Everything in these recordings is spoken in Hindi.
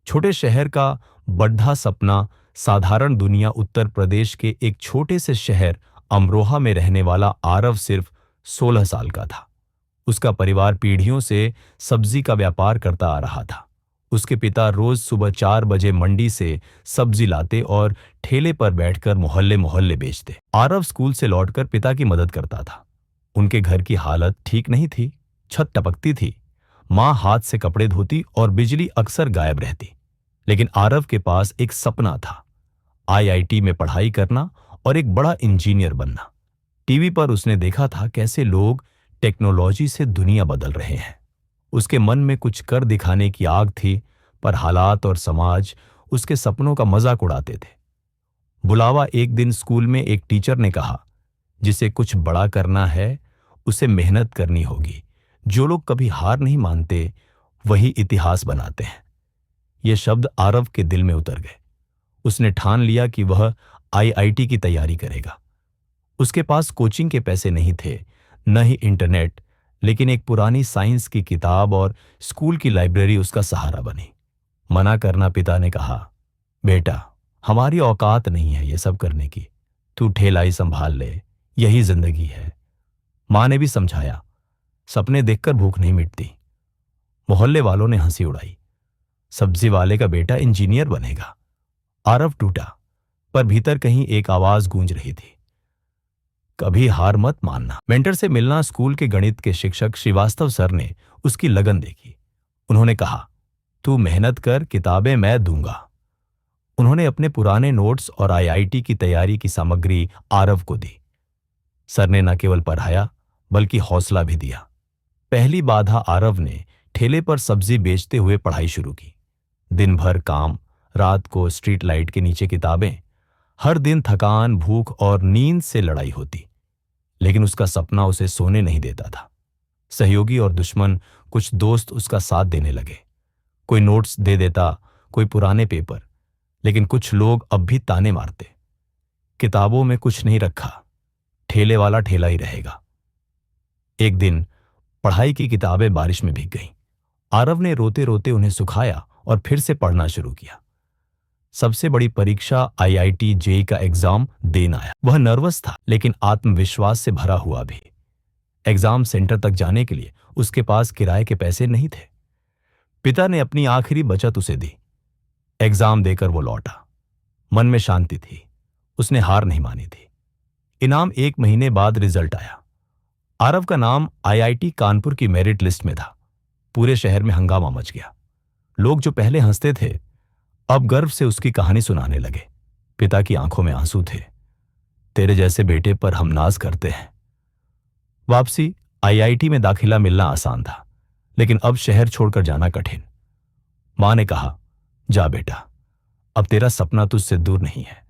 छोटे शहर का बड़ा सपना, साधारण दुनिया। उत्तर प्रदेश के एक छोटे से शहर अमरोहा में रहने वाला आरव सिर्फ 16 साल का था। उसका परिवार पीढ़ियों से सब्जी का व्यापार करता आ रहा था। उसके पिता रोज सुबह 4 बजे मंडी से सब्जी लाते और ठेले पर बैठकर मोहल्ले मोहल्ले बेचते। आरव स्कूल से लौटकर पिता की मदद करता था। उनके घर की हालत ठीक नहीं थी। छत टपकती थी, माँ हाथ से कपड़े धोती और बिजली अक्सर गायब रहती। लेकिन आरव के पास एक सपना था, आईआईटी में पढ़ाई करना और एक बड़ा इंजीनियर बनना। टीवी पर उसने देखा था कैसे लोग टेक्नोलॉजी से दुनिया बदल रहे हैं। उसके मन में कुछ कर दिखाने की आग थी, पर हालात और समाज उसके सपनों का मजाक उड़ाते थे। बुलावा एक दिन स्कूल में एक टीचर ने कहा, जिसे कुछ बड़ा करना है उसे मेहनत करनी होगी। जो लोग कभी हार नहीं मानते वही इतिहास बनाते हैं। ये शब्द आरव के दिल में उतर गए। उसने ठान लिया कि वह आईआईटी की तैयारी करेगा। उसके पास कोचिंग के पैसे नहीं थे, न ही इंटरनेट, लेकिन एक पुरानी साइंस की किताब और स्कूल की लाइब्रेरी उसका सहारा बनी। मना करना पिता ने कहा, बेटा हमारी औकात नहीं है ये सब करने की, तू ठेला ही संभाल ले, यही जिंदगी है। माँ ने भी समझाया, सपने देखकर भूख नहीं मिटती। मोहल्ले वालों ने हंसी उड़ाई, सब्जी वाले का बेटा इंजीनियर बनेगा। आरव टूटा, पर भीतर कहीं एक आवाज गूंज रही थी, कभी हार मत मानना। मेंटर से मिलना। स्कूल के गणित के शिक्षक श्रीवास्तव सर ने उसकी लगन देखी। उन्होंने कहा, तू मेहनत कर, किताबें मैं दूंगा। उन्होंने अपने पुराने नोट्स और आईआईटी की तैयारी की सामग्री आरव को दी। सर ने न केवल पढ़ाया बल्कि हौसला भी दिया। पहली बाधा आरव ने ठेले पर सब्जी बेचते हुए पढ़ाई शुरू की। दिन भर काम, रात को स्ट्रीट लाइट के नीचे किताबें। हर दिन थकान, भूख और नींद से लड़ाई होती, लेकिन उसका सपना उसे सोने नहीं देता था। सहयोगी और दुश्मन, कुछ दोस्त उसका साथ देने लगे। कोई नोट्स दे देता, कोई पुराने पेपर, लेकिन कुछ लोग अब भी ताने मारते, किताबों में कुछ नहीं रखा, ठेले वाला ठेला ही रहेगा। एक दिन पढ़ाई की किताबें बारिश में भीग गईं। आरव ने रोते रोते उन्हें सुखाया और फिर से पढ़ना शुरू किया। सबसे बड़ी परीक्षा आईआईटी जेईई का एग्जाम देना आया। वह नर्वस था, लेकिन आत्मविश्वास से भरा हुआ भी। एग्जाम सेंटर तक जाने के लिए उसके पास किराए के पैसे नहीं थे। पिता ने अपनी आखिरी बचत उसे दी। एग्जाम देकर वो लौटा। मन में शांति थी, उसने हार नहीं मानी थी। इनाम 1 महीने बाद रिजल्ट आया। आरव का नाम आईआईटी कानपुर की मेरिट लिस्ट में था। पूरे शहर में हंगामा मच गया। लोग जो पहले हंसते थे अब गर्व से उसकी कहानी सुनाने लगे। पिता की आंखों में आंसू थे। तेरे जैसे बेटे पर हम नाज करते हैं। वापसी। आईआईटी में दाखिला मिलना आसान था, लेकिन अब शहर छोड़कर जाना कठिन। मां ने कहा, जा बेटा, अब तेरा सपना तुझसे दूर नहीं है।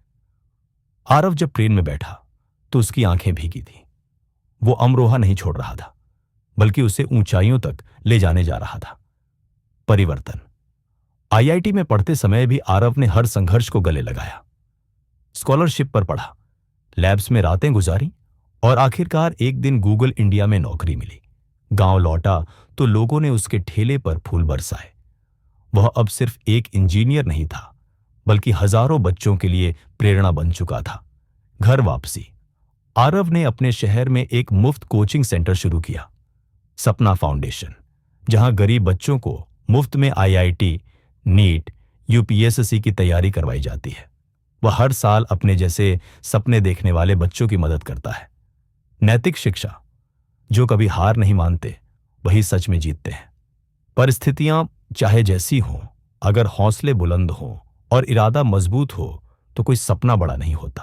आरव जब ट्रेन में बैठा तो उसकी आंखें भीगी थी। वो अमरोहा नहीं छोड़ रहा था, बल्कि उसे ऊंचाइयों तक ले जाने जा रहा था। परिवर्तन। आईआईटी में पढ़ते समय भी आरव ने हर संघर्ष को गले लगाया। स्कॉलरशिप पर पढ़ा, लैब्स में रातें गुजारी और आखिरकार एक दिन गूगल इंडिया में नौकरी मिली। गांव लौटा तो लोगों ने उसके ठेले पर फूल बरसाए। वह अब सिर्फ एक इंजीनियर नहीं था, बल्कि हजारों बच्चों के लिए प्रेरणा बन चुका था। घर वापसी। आरव ने अपने शहर में एक मुफ्त कोचिंग सेंटर शुरू किया, सपना फाउंडेशन, जहां गरीब बच्चों को मुफ्त में आईआईटी, नीट, यूपीएससी की तैयारी करवाई जाती है। वह हर साल अपने जैसे सपने देखने वाले बच्चों की मदद करता है। नैतिक शिक्षा। जो कभी हार नहीं मानते वही सच में जीतते हैं। परिस्थितियां चाहे जैसी हों, अगर हौसले बुलंद हों और इरादा मजबूत हो तो कोई सपना बड़ा नहीं होता।